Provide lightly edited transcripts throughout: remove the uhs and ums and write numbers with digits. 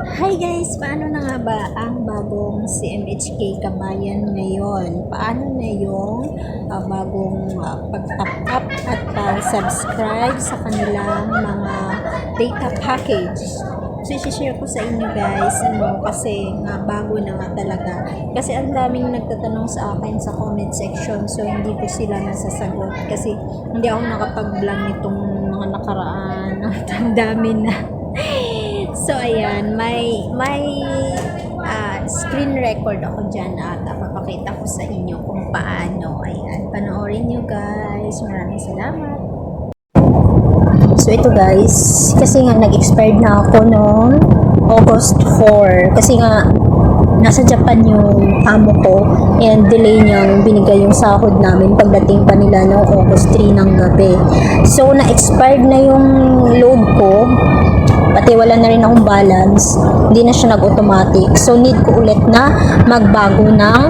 Hi guys! Paano na nga ba ang bagong CMHK Kabayan ngayon? Paano na yung bagong pag-top up at subscribe sa kanilang mga data package? So, i-share ko sa inyo guys, kasi nga bago na nga talaga. Kasi ang daming nagtatanong sa akin sa comment section, so hindi ko sila nasasagot. Kasi hindi ako nakapag-vlog nitong mga nakaraan. Ang dami na. So, ayan, may screen record ako dyan at papakita ko sa inyo kung paano. Ayan, panoorin nyo guys. Maraming salamat. So, ito guys, kasi nga nag-expired na ako noong August 4. Kasi nga, nasa Japan yung amo ko and delay niyang binigay yung sahod namin pagdating pa nila noong August 3 ng gabi. So, na-expired na yung load ko. Pati wala na rin akong balance, hindi na siya nag-automatic. So, need ko ulit na magbago ng,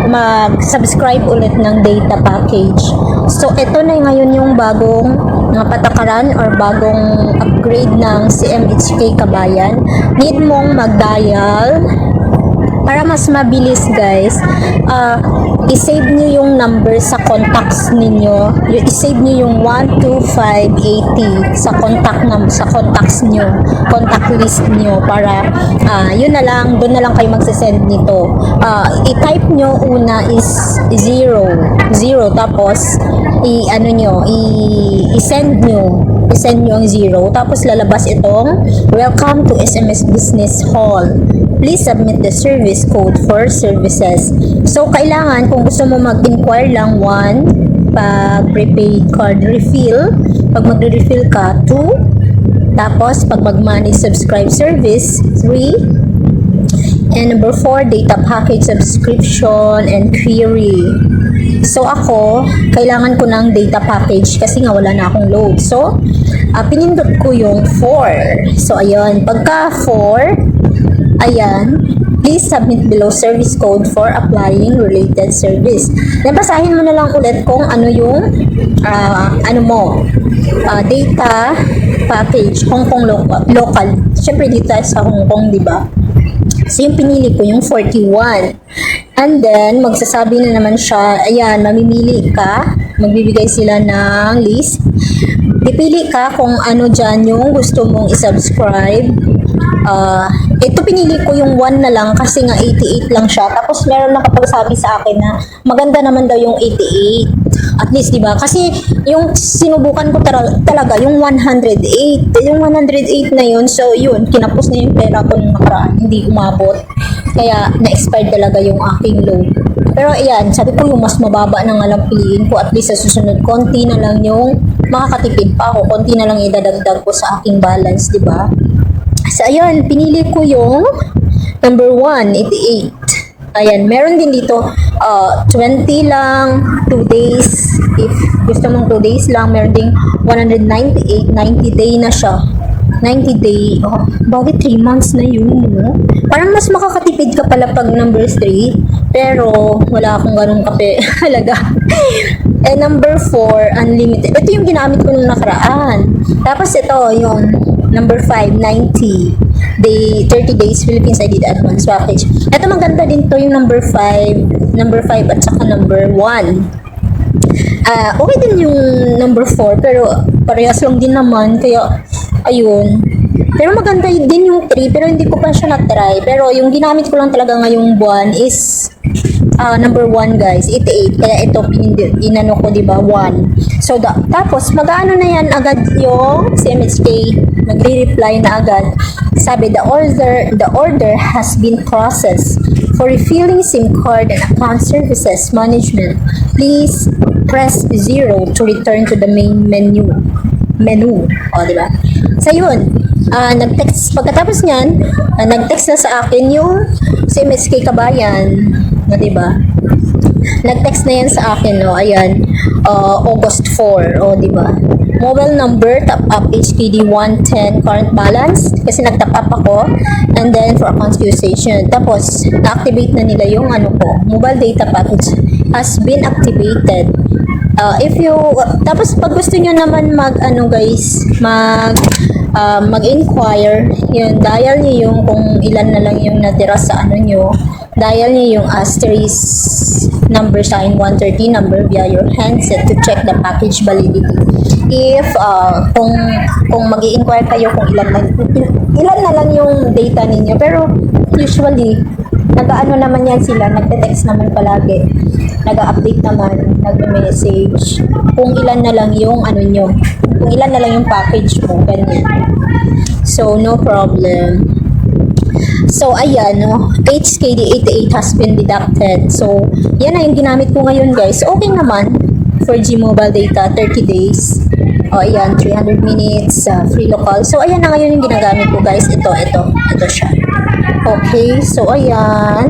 mag-subscribe ulit ng data package. So, ito na ngayon yung bagong patakaran or bagong upgrade ng CMHK Kabayan. Need mong mag-dial para mas mabilis guys. I-save nyo yung number sa contacts ninyo. I-save nyo yung 12580 sa contacts nyo, contact list nyo, para yun na lang, doon na lang kayo magsisend nito. I-type nyo una is 0 tapos i-send nyo ang 0, tapos lalabas itong welcome to SMS Business Hall. Please submit the service code for services. So, kailangan, kung gusto mo mag-inquire lang, 1, pag prepaid card refill, pag magre-refill ka, 2, tapos pag mag-manage subscribe service, 3, and number 4, data package subscription and query. So, ako, kailangan ko ng data package kasi nga wala na akong load. So, pinindot ko yung 4. So, ayun, pagka 4, ayan, please submit below service code for applying related service. Then, basahin mo na lang ulit kung ano yung data package, Hong Kong local. Siyempre, dito sa Hong Kong, di ba? So, yung pinili ko, yung 41. And then, magsasabi na naman siya, ayan, mamimili ka, magbibigay sila ng list. Pipili ka kung ano dyan yung gusto mong isubscribe. Ito pinili ko yung 1 na lang kasi nga 88 lang siya. Tapos meron nakapagsabi sa akin na maganda naman daw yung 88. At least, di ba? Kasi yung sinubukan ko talaga yung 108. Yung 108 na yun, so yun, kinapos na yung pera ko nung nakaraan. Hindi umabot. Kaya na-expired talaga yung aking load. Pero ayan, sabi ko yung mas mababa na nga lang piliin ko. At least sa susunod, konti na lang yung makakatipid pa ako. Konti na lang idadagdag ko sa aking balance, di ba? So, ayan, pinili ko yung number 1, 88. Ayan, meron din dito 20 lang, 2 days. If gusto mong 2 days lang, meron ding 198, 90 day na siya. 90 day, bakit 3 months na yun, no? Parang mas makakatipid ka pala pag number 3, pero wala akong ganun kape halaga. And number 4, unlimited. Ito yung ginamit ko nung nakaraan. Tapos ito, yung number 5, 90 day, 30 days Philippines ID advance package. Ito maganda din to, yung number 5 at saka number 1. Okay din yung number 4, pero parehas lang din naman, kaya ayun. Pero maganda din yung 3, pero hindi ko pa siya na-try. Pero yung ginamit ko lang talaga ngayong buwan is number 1 guys, 88. Kaya ito inano ko, diba, 1. So, tapos mag-ano na yan agad yung CMHK, magre-reply na agad. Sabi, the order has been processed for refilling SIM card and account services management. Please press 0 to return to the main menu. O, diba? So, yun. Nag-text, pagkatapos niyan, nag-text na sa akin yung CMHK Kabayan. Diba? Nag-text na yan sa akin, no? Ayan, August 4, diba? Mobile number, top up HKD 110 current balance, kasi nag-top up ako, and then for account usation. Tapos, na-activate na nila yung mobile data package has been activated. If you, tapos pag gusto nyo naman mag mag-inquire, yun, dial niyo yung kung ilan na lang yung natira sa ano nyo, dial niyo yung asterisk number sign 130 number via your handset to check the package validity. If kung mag-i-inquire kayo kung ilan na lang yung data ninyo, pero usually nag-ano naman yan sila, nagte-text naman palagi, nag-update naman, nag-message kung ilan na lang yung ano nyo, kung ilan na lang yung package mo, ganyan. So no problem. So, ayan, no, HKD88 has been deducted. So, yan na yung ginamit ko ngayon, guys. Okay naman for G-Mobile data, 30 days. O, ayan, 300 minutes, free local. So, ayan na ngayon yung ginagamit ko, guys. Ito siya. Okay, so, ayan.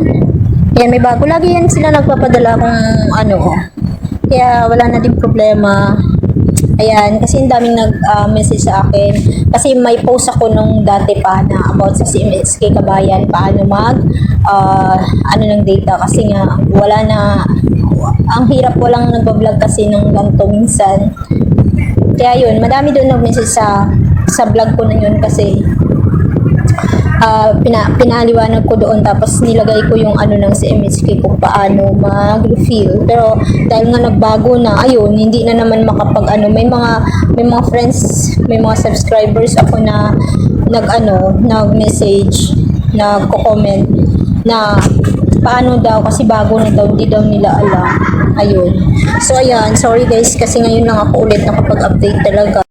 Ayan, may bago. Lagi yan sila nagpapadala kung ano. Kaya, wala na din problema. Ayan, kasi ang daming nag-message sa akin. Kasi may post ako nung dati pa na about sa CMSK Kabayan, paano ano ng data. Kasi nga, wala na, ang hirap walang nagbablog kasi ng ganito minsan. Kaya yun, madami doon nag-message sa vlog ko na yun kasi pinaliwanag ko doon tapos nilagay ko yung ano ng CMHK kung paano mag-refill. Pero dahil nga nagbago na, ayun, hindi na naman makapag ano. May mga friends, may mga subscribers ako na nag-message, nagko-comment na paano daw kasi bago na daw, hindi daw nila alam. Ayun. So ayan, sorry guys kasi ngayon lang ako ulit nakapag-update talaga.